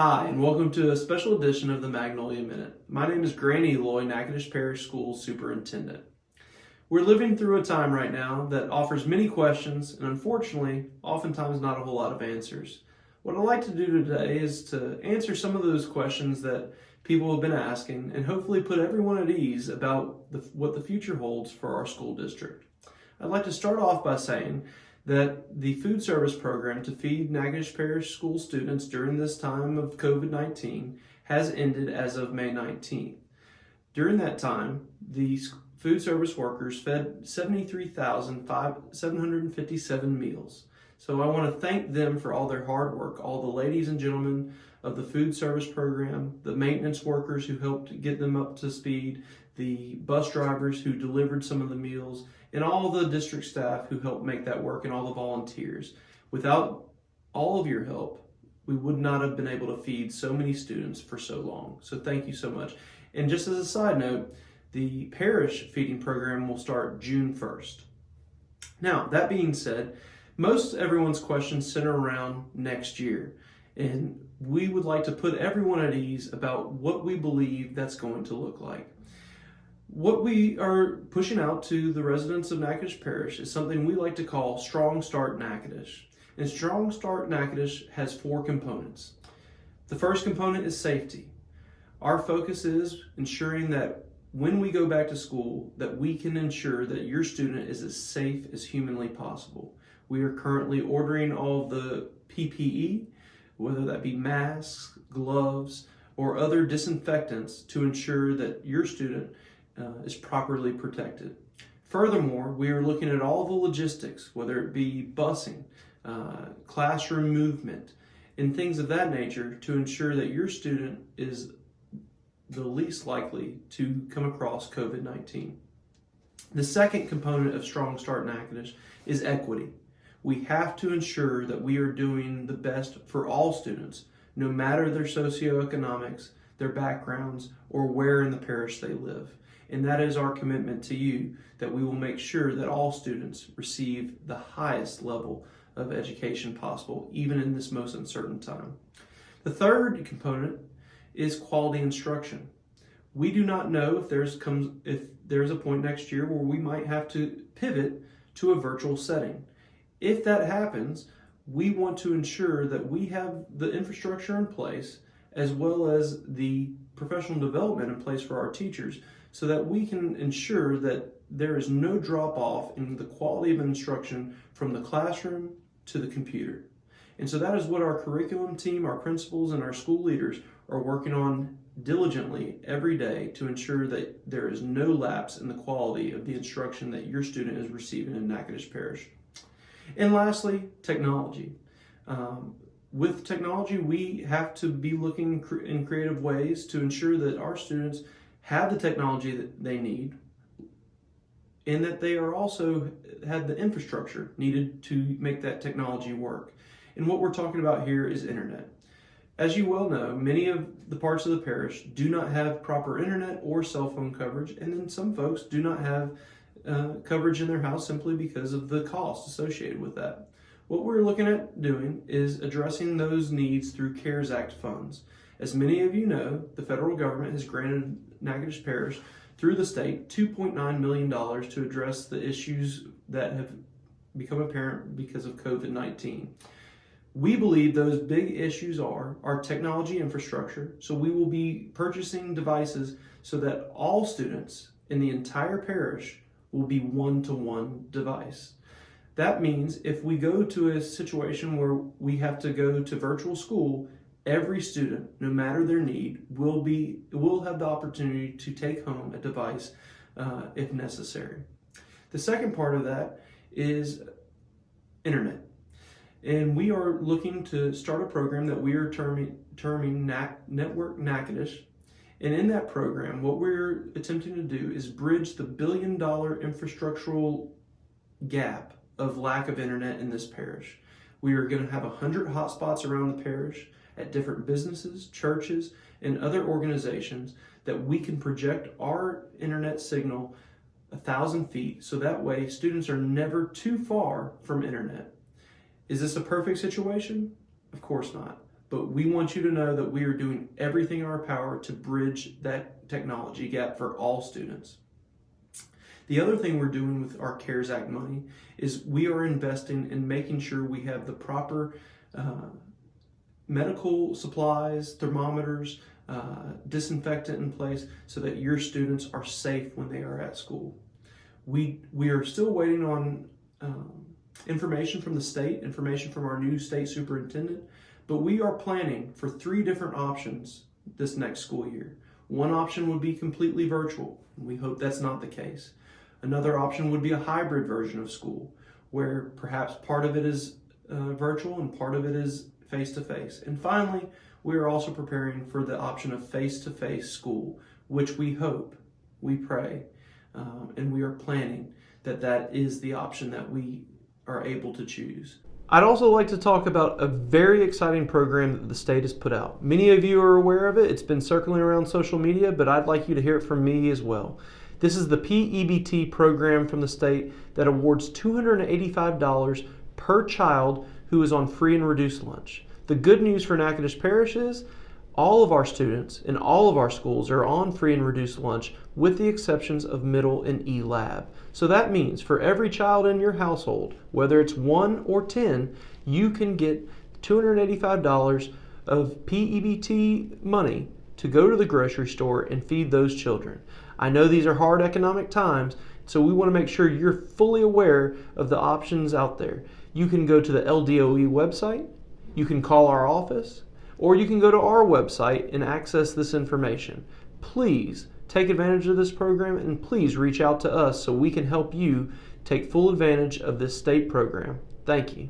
Hi, and welcome to a special edition of the Magnolia Minute. My name is Grant Eloi, Natchitoches Parish Schools Superintendent. We're living through a time right now that offers many questions and unfortunately, oftentimes not a whole lot of answers. What I'd like to do today is to answer some of those questions that people have been asking and hopefully put everyone at ease about what the future holds for our school district. I'd like to start off by saying that the food service program to feed Natchitoches Parish school students during this time of COVID-19 has ended as of May 19th. During that time, the food service workers fed 73,757 meals. So I want to thank them for all their hard work, all the ladies and gentlemen of the food service program, the maintenance workers who helped get them up to speed, the bus drivers who delivered some of the meals, and all the district staff who helped make that work, and all the volunteers. Without all of your help, we would not have been able to feed so many students for so long. So thank you so much. And just as a side note, the parish feeding program will start June 1st. Now, that being said, most everyone's questions center around next year. And we would like to put everyone at ease about what we believe that's going to look like. What we are pushing out to the residents of Natchitoches Parish is something we like to call Strong Start Natchitoches. And Strong Start Natchitoches has 4 components. The first component is safety. Our focus is ensuring that when we go back to school, that we can ensure that your student is as safe as humanly possible. We are currently ordering all of the PPE, whether that be masks, gloves, or other disinfectants to ensure that your student is properly protected. Furthermore, we are looking at all the logistics, whether it be busing, classroom movement, and things of that nature to ensure that your student is the least likely to come across COVID-19. The second component of Strong Start Natchitoches is equity. We have to ensure that we are doing the best for all students, no matter their socioeconomics, their backgrounds, or where in the parish they live. And that is our commitment to you, that we will make sure that all students receive the highest level of education possible, even in this most uncertain time. The third component is quality instruction. We do not know if there's a point next year where we might have to pivot to a virtual setting. If that happens, we want to ensure that we have the infrastructure in place as well as the professional development in place for our teachers so that we can ensure that there is no drop off in the quality of instruction from the classroom to the computer. And so that is what our curriculum team, our principals, and our school leaders are working on diligently every day to ensure that there is no lapse in the quality of the instruction that your student is receiving in Natchitoches Parish. And lastly, technology. With technology, we have to be looking in creative ways to ensure that our students have the technology that they need and that they are also have the infrastructure needed to make that technology work. And what we're talking about here is internet. As you well know, many of the parts of the parish do not have proper internet or cell phone coverage, and then some folks do not have coverage in their house simply because of the cost associated with that. What we're looking at doing is addressing those needs through CARES Act funds. As many of you know, the federal government has granted Natchitoches Parish through the state $2.9 million to address the issues that have become apparent because of COVID-19. We believe those big issues are our technology infrastructure, so we will be purchasing devices so that all students in the entire parish will be one-to-one device. That means if we go to a situation where we have to go to virtual school, every student, no matter their need, will have the opportunity to take home a device if necessary. The second part of that is internet. And we are looking to start a program that we are terming Network Natchitoches. And in that program, what we're attempting to do is bridge the $1 billion infrastructural gap of lack of internet in this parish. We are going to have 100 hotspots around the parish at different businesses, churches, and other organizations that we can project our internet signal 1,000 feet so that way students are never too far from internet. Is this a perfect situation? Of course not. but we want you to know that we are doing everything in our power to bridge that technology gap for all students. The other thing we're doing with our CARES Act money is we are investing in making sure we have the proper medical supplies, thermometers, disinfectant in place so that your students are safe when they are at school. We are still waiting on information from the state, information from our new state superintendent, but we are planning for 3 different options this next school year. One option would be completely virtual, and we hope that's not the case. Another option would be a hybrid version of school, where perhaps part of it is virtual and part of it is face-to-face. And finally, we are also preparing for the option of face-to-face school, which we hope, we pray, and we are planning that is the option that we are able to choose. I'd also like to talk about a very exciting program that the state has put out. Many of you are aware of it. It's been circling around social media, but I'd like you to hear it from me as well. This is the P-EBT program from the state that awards $285 per child who is on free and reduced lunch. The good news for Natchitoches Parish is all of our students in all of our schools are on free and reduced lunch with the exceptions of middle and E-Lab. So that means for every child in your household, whether it's 1 or 10, you can get $285 of P-EBT money to go to the grocery store and feed those children. I know these are hard economic times, so we want to make sure you're fully aware of the options out there. You can go to the LDOE website, you can call our office, or you can go to our website and access this information. Please take advantage of this program and please reach out to us so we can help you take full advantage of this state program. Thank you.